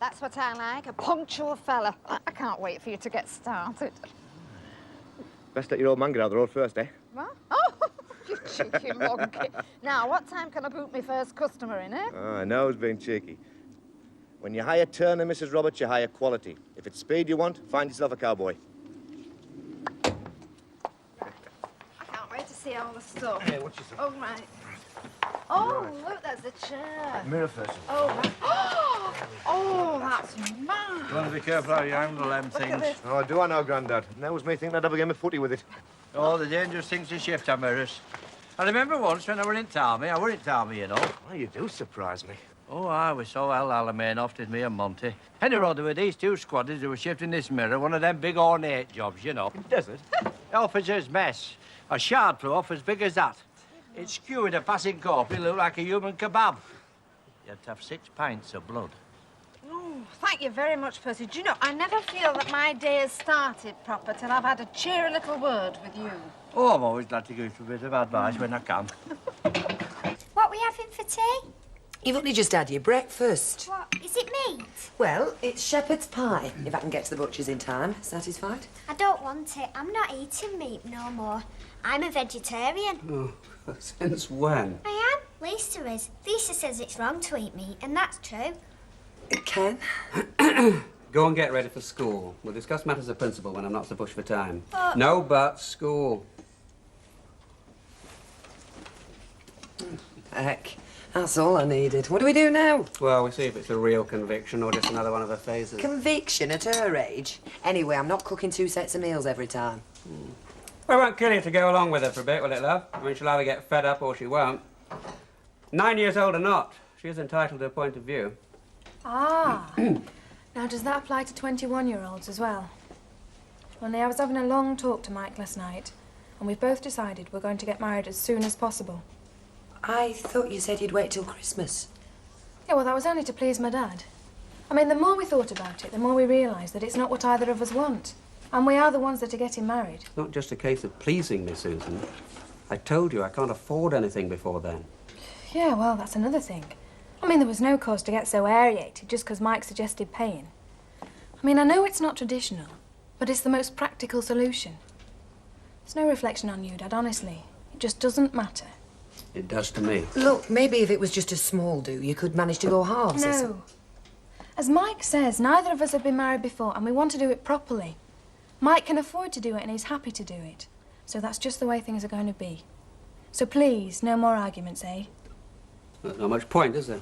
That's what I like, a punctual fella. I can't wait for you to get started. Best let your old man get out of the road first, eh? What? Oh, you cheeky monkey. Now, what time can I boot my first customer in, eh? I know who's being cheeky. When you hire Turner, Mrs. Roberts, you hire quality. If it's speed you want, find yourself a cowboy. I can't wait to see all the stuff. Hey, what's your Oh, right. Oh, look, there's a chair. Mirror first. Oh, right. Oh, that's mad. You want to be careful how you handle them Look at things. this. Oh, do I know, Grandad? That was me thinking I'd have a game of footy with it. Oh, the dangerous things to shift are mirrors. I remember once when I were in Tarmy, you know. Oh, you do surprise me. Oh, I was so hell Alamein off, did me and Monty. Anyway, there were these two squadders who were shifting this mirror, one of them big ornate jobs, you know. Does it? Officer's mess. A shard proof as big as that. It skewered a passing corp, it looked like a human kebab. You had to have 6 pints of blood. Oh, thank you very much, Percy. Do you know, I never feel that my day has started proper till I've had a cheery little word with you. Oh, I'm always glad to give you a bit of advice when I can. What are we having for tea? You've only just had your breakfast. What? Is it meat? Well, it's shepherd's pie, if I can get to the butcher's in time. Satisfied? I don't want it. I'm not eating meat no more. I'm a vegetarian. Oh, since when? I am. Lisa is. Lisa says it's wrong to eat meat, and that's true. Ken? Go and get ready for school. We'll discuss matters of principle when I'm not so pushed for time. But... No buts, school. Heck, that's all I needed. What do we do now? Well, we see if it's a real conviction or just another one of her phases. Conviction at her age? Anyway, I'm not cooking 2 sets of meals every time. Well, it won't kill you to go along with her for a bit, will it, love? I mean, she'll either get fed up or she won't. 9 years old or not, she is entitled to a point of view. Ah. Now, does that apply to 21-year-olds as well? Only I was having a long talk to Mike last night, and we've both decided we're going to get married as soon as possible. I thought you said you'd wait till Christmas. Yeah, well, that was only to please my dad. I mean, the more we thought about it, the more we realised that it's not what either of us want. And we are the ones that are getting married. It's not just a case of pleasing me, Susan. I told you I can't afford anything before then. Yeah, well, that's another thing. I mean, there was no cause to get so aerated just because Mike suggested paying. I mean, I know it's not traditional, but it's the most practical solution. It's no reflection on you, Dad, honestly. It just doesn't matter. It does to me. Look, maybe if it was just a small do, you could manage to go halves or something. No. As Mike says, neither of us have been married before, and we want to do it properly. Mike can afford to do it, and he's happy to do it. So that's just the way things are going to be. So please, no more arguments, eh? There's not much point, is there?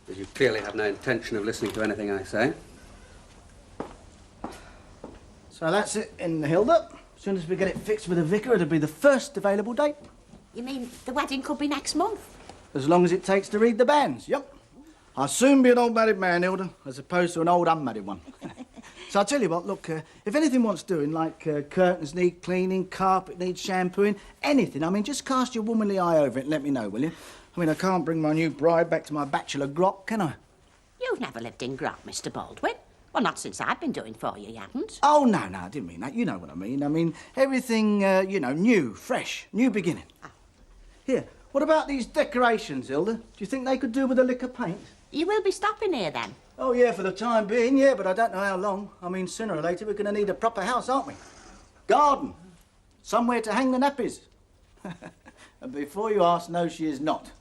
As you clearly have no intention of listening to anything I say. So that's it in Hilda. As soon as we get it fixed with the vicar, it'll be the first available date. You mean the wedding could be next month? As long as it takes to read the banns, yep. I'll soon be an old married man, Hilda, as opposed to an old unmarried one. So I'll tell you what, look, if anything wants doing, like curtains need cleaning, carpet needs shampooing, anything, I mean, just cast your womanly eye over it and let me know, will you? I mean, I can't bring my new bride back to my bachelor grot, can I? You've never lived in Grot, Mr. Baldwin. Well, not since I've been doing for you haven't. Oh, no, I didn't mean that. You know what I mean. I mean, everything, you know, new, fresh, new beginning. Here, what about these decorations, Hilda? Do you think they could do with a lick of paint? You will be stopping here, then? Oh, yeah, for the time being, yeah, but I don't know how long. I mean, sooner or later, we're going to need a proper house, aren't we? Garden. Somewhere to hang the nappies. And before you ask, no, she is not.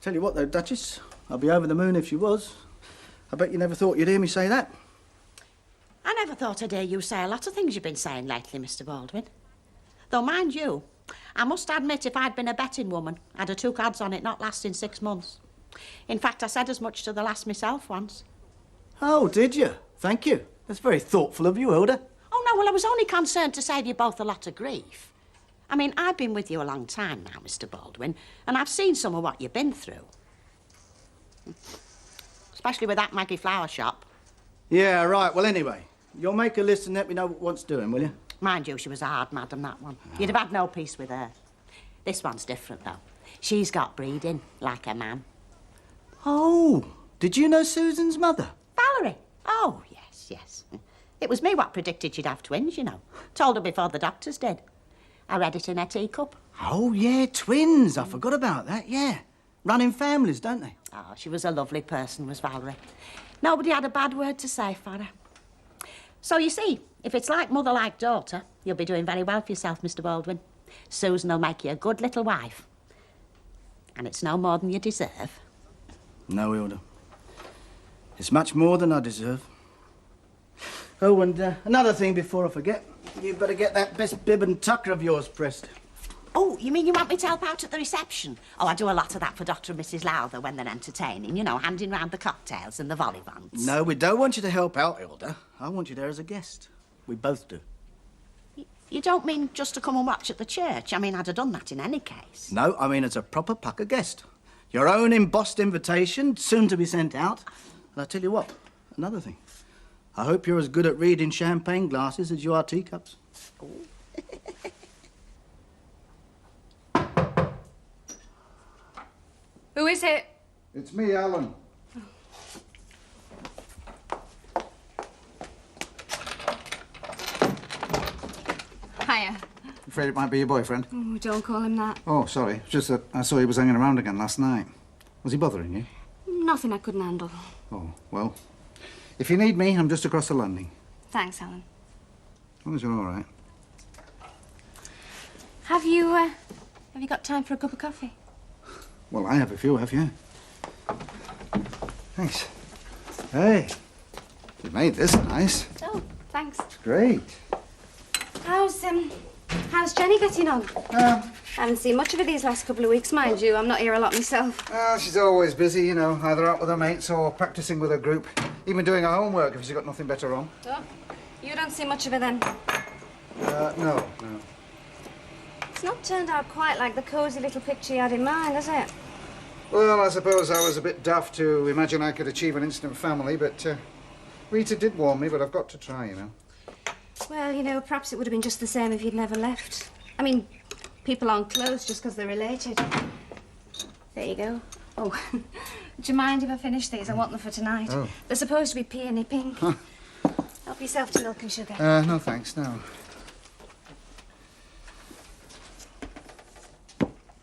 Tell you what, though, Duchess, I'd be over the moon if she was. I bet you never thought you'd hear me say that. I never thought I'd hear you say a lot of things you've been saying lately, Mr. Baldwin. Though, mind you, I must admit if I'd been a betting woman, I'd have took odds on it not lasting 6 months. In fact, I said as much to the lass myself once. Oh, did you? Thank you. That's very thoughtful of you, Hilda. Oh, no, well, I was only concerned to save you both a lot of grief. I mean, I've been with you a long time now, Mr. Baldwin, and I've seen some of what you've been through. Especially with that Maggie Flower shop. Yeah, right. Well, anyway, you'll make a list and let me know what wants doing, will you? Mind you, she was a hard madam, that one. You'd have had no peace with her. This one's different, though. She's got breeding, like a man. Oh, did you know Susan's mother? Valerie? Oh, yes, yes. It was me what predicted she'd have twins, you know. Told her before the doctors did. I read it in her teacup. Oh, yeah, twins. I forgot about that, yeah. Running families, don't they? Oh, she was a lovely person, was Valerie. Nobody had a bad word to say for her. So you see, if it's like mother, like daughter, you'll be doing very well for yourself, Mr. Baldwin. Susan will make you a good little wife. And it's no more than you deserve. No, Hilda. It's much more than I deserve. Oh, and another thing before I forget. You better get that best bib and tucker of yours pressed. Oh, you mean you want me to help out at the reception? Oh, I do a lot of that for Dr. and Mrs. Lowther when they're entertaining, you know, handing round the cocktails and the vol-au-vents. No, we don't want you to help out, Hilda. I want you there as a guest. We both do. You don't mean just to come and watch at the church? I mean, I'd have done that in any case. No, I mean as a proper pucker guest. Your own embossed invitation, soon to be sent out. And I tell you what, another thing. I hope you're as good at reading champagne glasses as you are teacups. Who is it? It's me, Alan. Hiya. Afraid it might be your boyfriend. Oh, don't call him that. Oh, sorry. It's just that I saw he was hanging around again last night. Was he bothering you? Nothing I couldn't handle. Oh, well. If you need me, I'm just across the landing. Thanks, Alan. As long as you're all right. Have you got time for a cup of coffee? Well, I have if you have, yeah. Thanks. Hey, you made this nice. Oh, thanks. Great. How's Jenny getting on? I haven't seen much of her these last couple of weeks, mind you. I'm not here a lot myself. Well, she's always busy, you know, either out with her mates or practicing with her group. Even doing her homework if she's got nothing better on. Oh, you don't see much of her then? No. It's not turned out quite like the cosy little picture you had in mind, has it? Well, I suppose I was a bit daft to imagine I could achieve an instant family, but Rita did warn me, but I've got to try, you know. Well, you know, perhaps it would have been just the same if you'd never left. I mean, people aren't close just because they're related. There you go. Oh, do you mind if I finish these? I want them for tonight. Oh. They're supposed to be peony pink. Help yourself to milk and sugar. No thanks, no.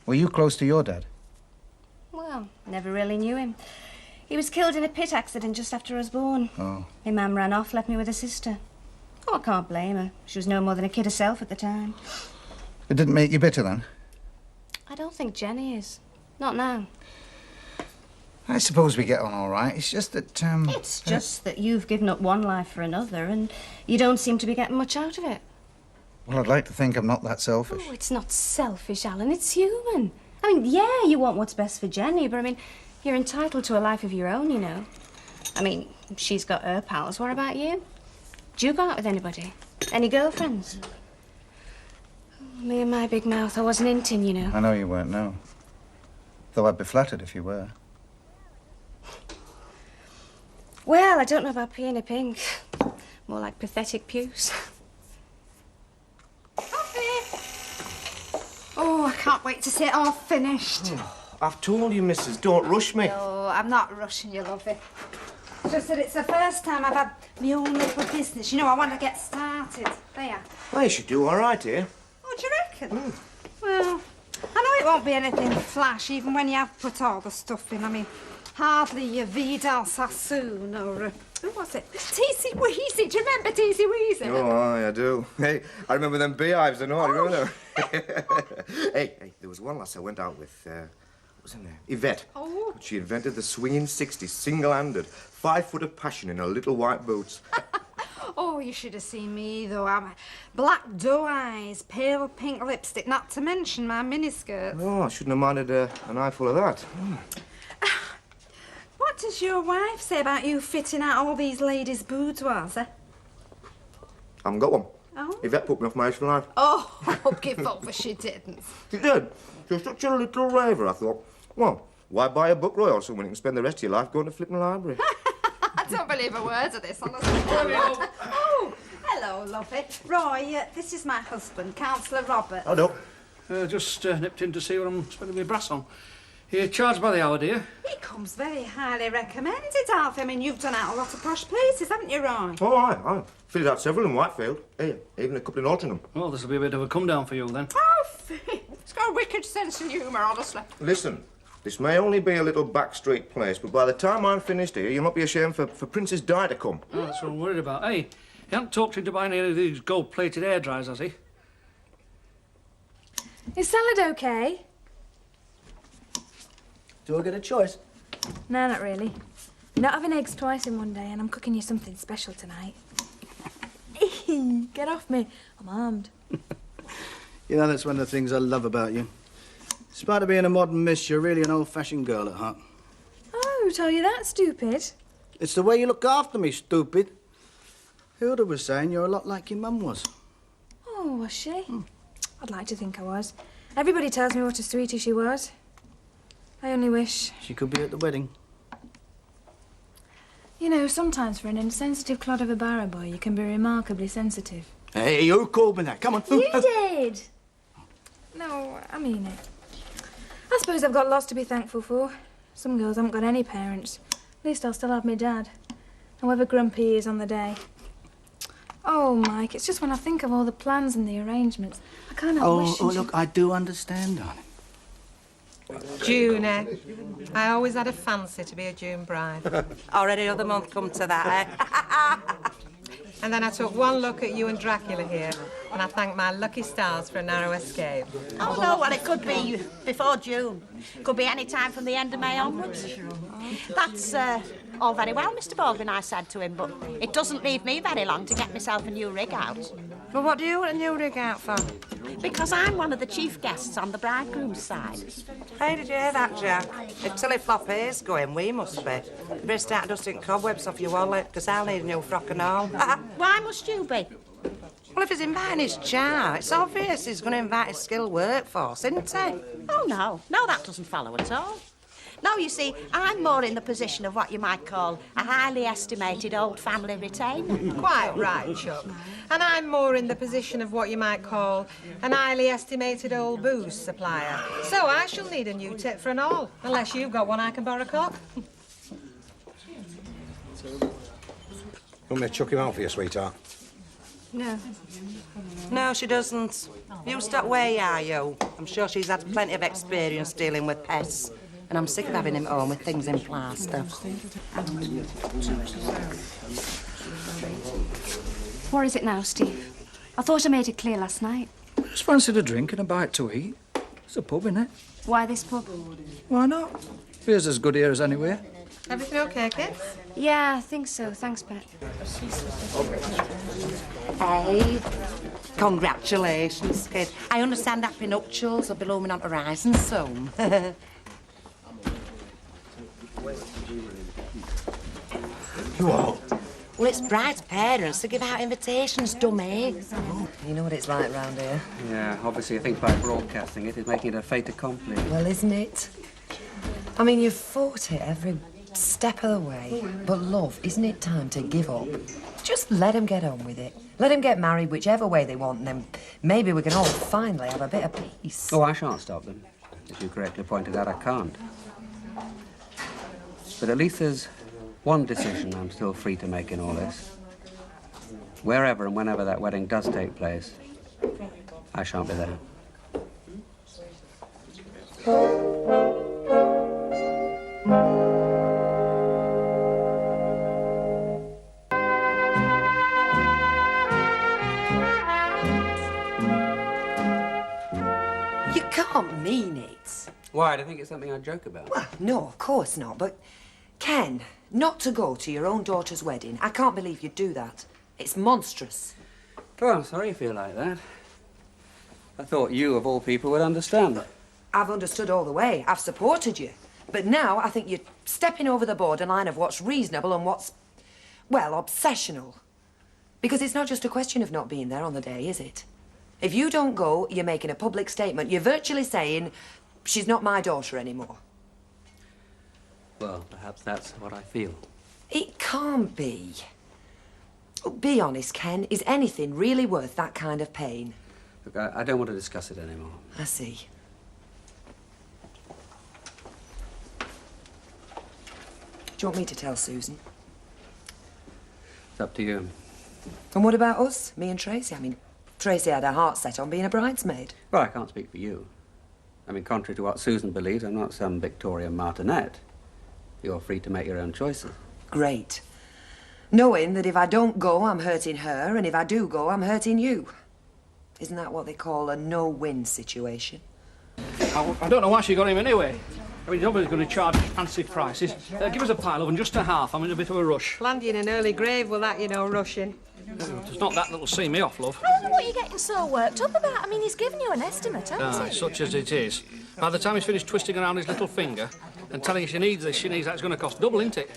Were you close to your dad? Well, never really knew him. He was killed in a pit accident just after I was born. Oh. My mum ran off, left me with a sister. Oh, I can't blame her. She was no more than a kid herself at the time. It didn't make you bitter, then? I don't think Jenny is. Not now. I suppose we get on all right. It's just that, It's just that you've given up one life for another and you don't seem to be getting much out of it. Well, I'd like to think I'm not that selfish. Oh, it's not selfish, Alan. It's human. I mean, yeah, you want what's best for Jenny, but I mean, you're entitled to a life of your own, you know. I mean, she's got her pals. What about you? Do you go out with anybody? Any girlfriends? Oh, me and my big mouth. I wasn't hinting, you know. I know you weren't, no. Though I'd be flattered if you were. Well, I don't know about peony pink. More like pathetic puce. Coffee! Oh, I can't wait to see it all finished. I've told you, missus, don't rush me. Oh, I'm not rushing you, lovey. Just that it's the first time I've had my own little business. You know, I want to get started. There. Well, you should do all right here. Oh, do you reckon? Well, I know it won't be anything flash, even when you have put all the stuff in. I mean, hardly your Vidal Sassoon or... who was it? Teesy Weezy. Do you remember Teesy Weezy? Oh, aye, I do. Hey, I remember them beehives, I know, I remember them. Hey, there was one lass I went out with, what was her name? Yvette. Oh. She invented the swinging 60s, single-handed, 5 foot of passion in her little white boots. Oh, you should have seen me, though. I'm black doe eyes, pale pink lipstick, not to mention my miniskirts. Oh, I shouldn't have minded an eyeful of that. What does your wife say about you fitting out all these ladies' boudoirs, eh? I haven't got one. Oh? Yvette put me off my age for life. Oh, give over, she didn't. She did. She was such a little raver, I thought. Well, why buy a book royal when you can spend the rest of your life going to flipping a library? I don't believe a word of this, honestly. Oh, hello, lovey. Roy, this is my husband, Councillor Robert. Oh, no. Just nipped in to see what I'm spending my brass on. You charge by the hour, do you? He comes very highly recommended, Alfie. I mean, you've done out a lot of posh places, haven't you, Roy? Oh, aye. Fitted out several in Whitefield. Hey, even a couple in Altrincham. Well, this'll be a bit of a come down for you then. Alfie! It's got a wicked sense of humour, honestly. Listen, This may only be a little backstreet place, but by the time I'm finished here, you'll not be ashamed for Princess Di to come. Oh, that's what I'm worried about. Hey, he hasn't talked into buying any of these gold-plated hair dryers, has he? Is salad okay? Do I get a choice? No, not really. You're not having eggs twice in one day, and I'm cooking you something special tonight. Get off me. I'm armed. You know, that's one of the things I love about you. In spite of being a modern miss, you're really an old-fashioned girl at heart. Oh, who told you that, stupid? It's the way you look after me, stupid. Hilda was saying you're a lot like your mum was. Oh, was she? I'd like to think I was. Everybody tells me what a sweetie she was. I only wish. She could be at the wedding. You know, sometimes for an insensitive clod of a barrow boy, you can be remarkably sensitive. Hey, who called me that? Come on. You did! No, I mean it. I suppose I've got lots to be thankful for. Some girls haven't got any parents. At least I'll still have my dad, however grumpy he is on the day. Oh, Mike, it's just when I think of all the plans and the arrangements, I can't help wishing... Oh, look, I do understand, darling. June, eh? I always had a fancy to be a June bride. Already another month come to that, eh? And then I took one look at you and Dracula here, and I thanked my lucky stars for a narrow escape. Oh, no, well, it could be before June. Could be any time from the end of May onwards. That's all very well, Mr. Baldwin, I said to him, but it doesn't leave me very long to get myself a new rig out. But what do you want a new rig out for? Because I'm one of the chief guests on the bridegroom's side. Hey, did you hear that, Jack? If Tilly Flop here's going, we must be. Better start dusting cobwebs off your wallet, because I'll need a new frock and all. Why must you be? Well, if he's inviting his jar, it's obvious he's going to invite his skilled workforce, isn't he? Oh, no. No, that doesn't follow at all. No, you see, I'm more in the position of what you might call a highly estimated old family retainer. Quite right, Chuck. And I'm more in the position of what you might call an highly estimated old booze supplier. So I shall need a new tip for an all, unless you've got one I can borrow cock. Want me to chuck him out for you, sweetheart? No. No, she doesn't. You stop where you are, you. I'm sure she's had plenty of experience dealing with pests. And I'm sick of having him at home with things in plaster. What is it now, Steve? I thought I made it clear last night. I just fancied a drink and a bite to eat. It's a pub, innit? Why this pub? Why not? Beer's as good here as anywhere. Everything okay, kids? Yeah, I think so. Thanks, Pet. Hey. Congratulations, kid. I understand happy nuptials will be looming on the horizon soon. You all? Well, it's bride's parents to give out invitations, dummy. You know what it's like round here. Yeah, obviously, I think by broadcasting it is making it a fait accompli. Well, isn't it? I mean, you've fought it every step of the way. But, love, isn't it time to give up? Just let them get on with it. Let them get married whichever way they want, and then maybe we can all finally have a bit of peace. Oh, I shan't stop them. As you correctly pointed out, I can't. But at least there's one decision I'm still free to make in all this. Wherever and whenever that wedding does take place, I shan't be there. You can't mean it. Why? Do you think it's something I joke about? Well, no, of course not, but... Ken, not to go to your own daughter's wedding. I can't believe you'd do that. It's monstrous. Oh, I'm sorry you feel like that. I thought you, of all people, would understand. I've understood all the way. I've supported you. But now I think you're stepping over the borderline of what's reasonable and what's, well, obsessional. Because it's not just a question of not being there on the day, is it? If you don't go, you're making a public statement. You're virtually saying, she's not my daughter anymore. Well, perhaps that's what I feel. It can't be. Be honest, Ken. Is anything really worth that kind of pain? Look, I don't want to discuss it anymore. I see. Do you want me to tell Susan? It's up to you. And what about us? Me and Tracy? I mean, Tracy had her heart set on being a bridesmaid. Well, I can't speak for you. I mean, contrary to what Susan believes, I'm not some Victorian martinet. You're free to make your own choices. Great. Knowing that if I don't go, I'm hurting her, and if I do go, I'm hurting you. Isn't that what they call a no-win situation? I don't know why she got him anyway. I mean, nobody's going to charge fancy prices. Give us a pile of them, just a half. I'm in a bit of a rush. Land you in an early grave with that, you know, rushing. It's not that that'll see me off, love. I don't know what you're getting so worked up about. I mean, he's given you an estimate, hasn't he? Such as it is. By the time he's finished twisting around his little finger and telling you she needs this, she needs that, it's going to cost double, isn't it?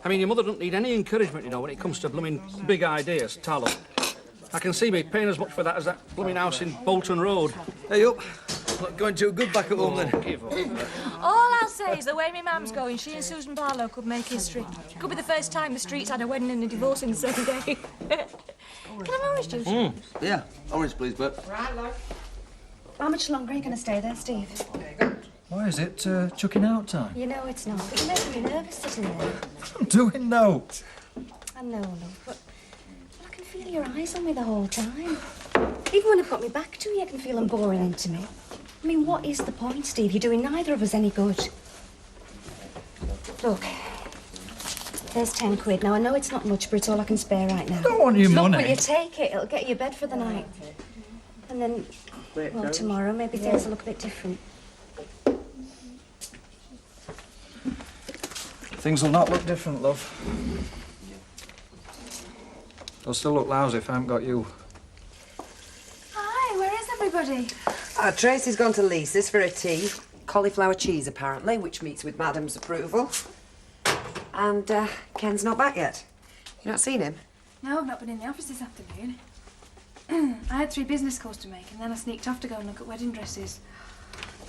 I mean, your mother doesn't need any encouragement, you know, when it comes to blooming big ideas, Tallow. I can see me paying as much for that as that blooming house in Bolton Road. Hey, up. Not going too good back at home, then. Give up. All I'll say is the way my mum's going, she and Susan Barlow could make history. Could be the first time the streets had a wedding and a divorce in the same day. Can I have orange juice? Yeah, orange, please, Bert. Right, love. How much longer are you going to stay there, Steve? Why is it chucking out time? You know it's not. You're making me nervous sitting there. I'm doing no. I know, love, but I can feel your eyes on me the whole time. Even when I've got my back to you, I can feel them boring into me. I mean, what is the point, Steve? You're doing neither of us any good. Look, there's 10 quid. Now, I know it's not much, but it's all I can spare right now. I don't want your money. Look, will you take it? It'll get you bed for the night. And then, well, tomorrow, maybe things will look a bit different. Things will not look different, love. They'll still look lousy if I haven't got you. Hi, where is everybody? Tracy's gone to Lisa's for a tea. Cauliflower cheese, apparently, which meets with Madam's approval. And Ken's not back yet. You not seen him? No, I've not been in the office this afternoon. I had 3 business calls to make, and then I sneaked off to go and look at wedding dresses.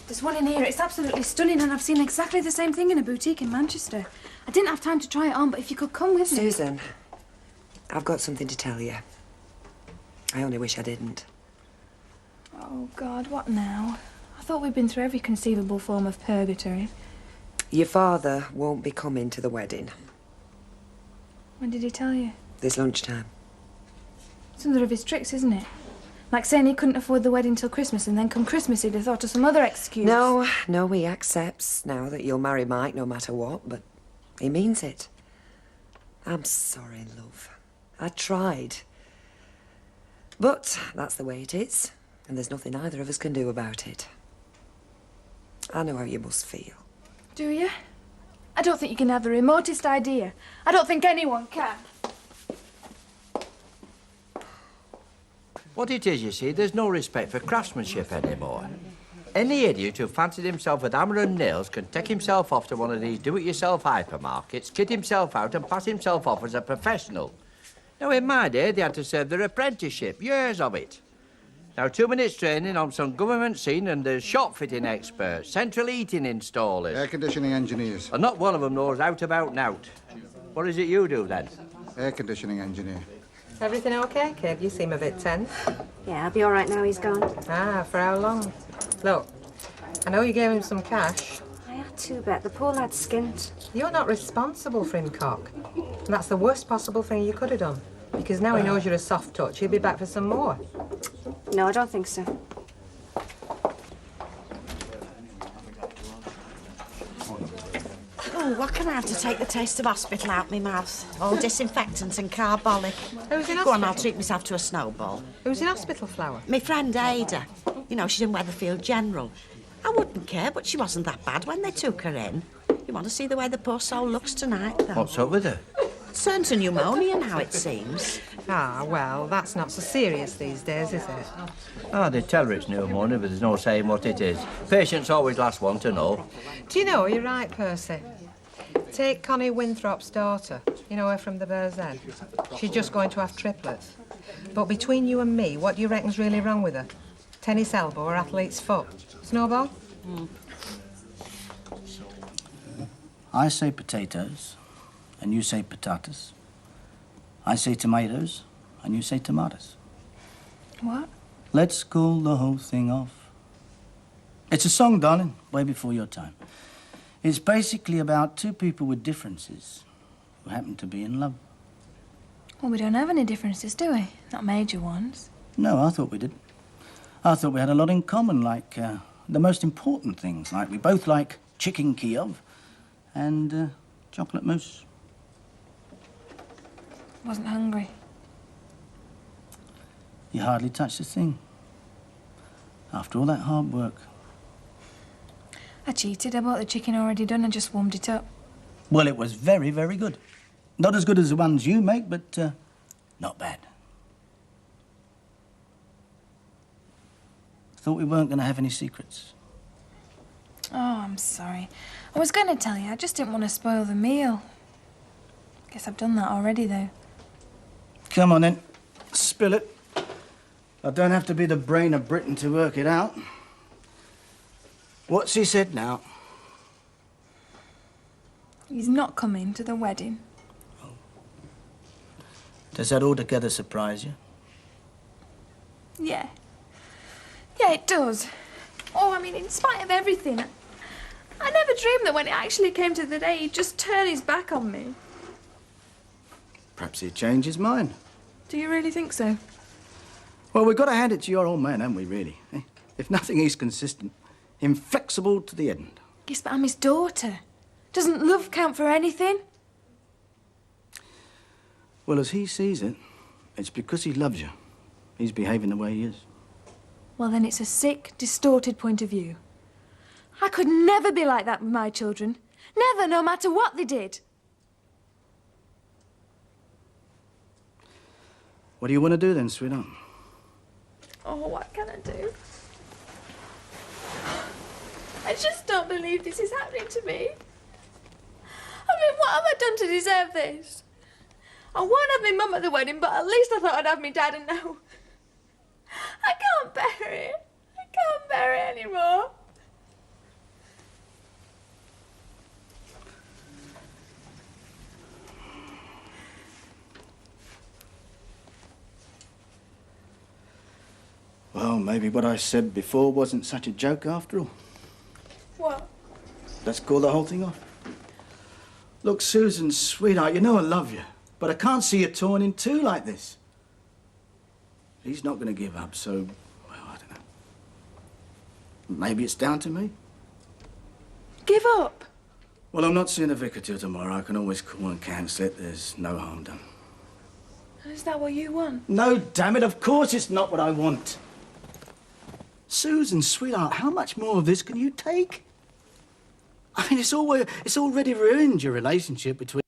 There's one in here, it's absolutely stunning, and I've seen exactly the same thing in a boutique in Manchester. I didn't have time to try it on, but if you could come with me... Susan, I've got something to tell you. I only wish I didn't. Oh, God, what now? I thought we'd been through every conceivable form of purgatory. Your father won't be coming to the wedding. When did he tell you? This lunchtime. It's another of his tricks, isn't it? Like saying he couldn't afford the wedding till Christmas, and then come Christmas he'd have thought of some other excuse. No, he accepts now that you'll marry Mike no matter what, but he means it. I'm sorry, love. I tried. But that's the way it is, and there's nothing either of us can do about it. I know how you must feel. Do you? I don't think you can have the remotest idea. I don't think anyone can. What it is, you see, there's no respect for craftsmanship anymore. Any idiot who fancied himself with hammer and nails can take himself off to one of these do-it-yourself hypermarkets, kit himself out and pass himself off as a professional. Now, in my day, they had to serve their apprenticeship, years of it. Now, 2 minutes training on some government scene and there's shop fitting experts, central heating installers. Air conditioning engineers. And not one of them knows out about nout. What is it you do, then? Air conditioning engineer. Everything okay, kid? You seem a bit tense. Yeah, I'll be all right now he's gone. Ah, for how long? Look, I know you gave him some cash. I had to, Bet. The poor lad's skint. You're not responsible for him, cock. And that's the worst possible thing you could have done. Because now he knows you're a soft touch, he'll be back for some more. No, I don't think so. Oh, what can I have to take the taste of hospital out my mouth? All disinfectants and carbolic. Who's in Go on, hospital? I'll treat myself to a snowball. Who's in hospital, Flower? My friend Ada. You know, she's in Weatherfield General. I wouldn't care, but she wasn't that bad when they took her in. You want to see the way the poor soul looks tonight, though? What's up with her? Turn to pneumonia now, it seems. Ah, well, that's not so serious these days, is it? Ah, they tell her it's pneumonia, but there's no saying what it is. Patients always last one to know. Do you know, you're right, Percy. Take Connie Winthrop's daughter. You know her from the Bears Head. She's just going to have triplets. But between you and me, what do you reckon's really wrong with her? Tennis elbow or athlete's foot? Snowball? I say potatoes, and you say patatas. I say tomatoes, and you say tomatoes. What? Let's cool the whole thing off. It's a song, darling, way before your time. It's basically about 2 people with differences who happen to be in love. Well, we don't have any differences, do we? Not major ones. No, I thought we did. I thought we had a lot in common, like the most important things, like we both like chicken Kiev and chocolate mousse. Wasn't hungry. You hardly touched a thing. After all that hard work. I cheated. I bought the chicken already done and just warmed it up. Well, it was very, very good. Not as good as the ones you make, but not bad. Thought we weren't going to have any secrets. Oh, I'm sorry. I was going to tell you. I just didn't want to spoil the meal. Guess I've done that already, though. Come on, then. Spill it. I don't have to be the brain of Britain to work it out. What's he said now? He's not coming to the wedding. Does that altogether surprise you? Yeah. Yeah, it does. Oh, I mean, in spite of everything, I never dreamed that when it actually came to the day, he'd just turn his back on me. Perhaps he'd change his mind. Do you really think so? Well, we've got to hand it to your old man, haven't we, really? Eh? If nothing, he's consistent. Inflexible to the end. Yes, but I'm his daughter. Doesn't love count for anything? Well, as he sees it, it's because he loves you. He's behaving the way he is. Well, then it's a sick, distorted point of view. I could never be like that with my children. Never, no matter what they did. What do you want to do then, sweetheart? Oh, what can I do? I just don't believe this is happening to me. I mean, what have I done to deserve this? I won't have my mum at the wedding, but at least I thought I'd have my dad, and now I can't bear it. I can't bear it anymore. Well, maybe what I said before wasn't such a joke after all. What? Let's call the whole thing off. Look, Susan, sweetheart, you know I love you, but I can't see you torn in two like this. He's not going to give up, so, well, I don't know. Maybe it's down to me. Give up? Well, I'm not seeing the vicar till tomorrow. I can always call and cancel it. There's no harm done. Is that what you want? No, damn it, of course it's not what I want. Susan, sweetheart, how much more of this can you take? I mean, it's already ruined your relationship between...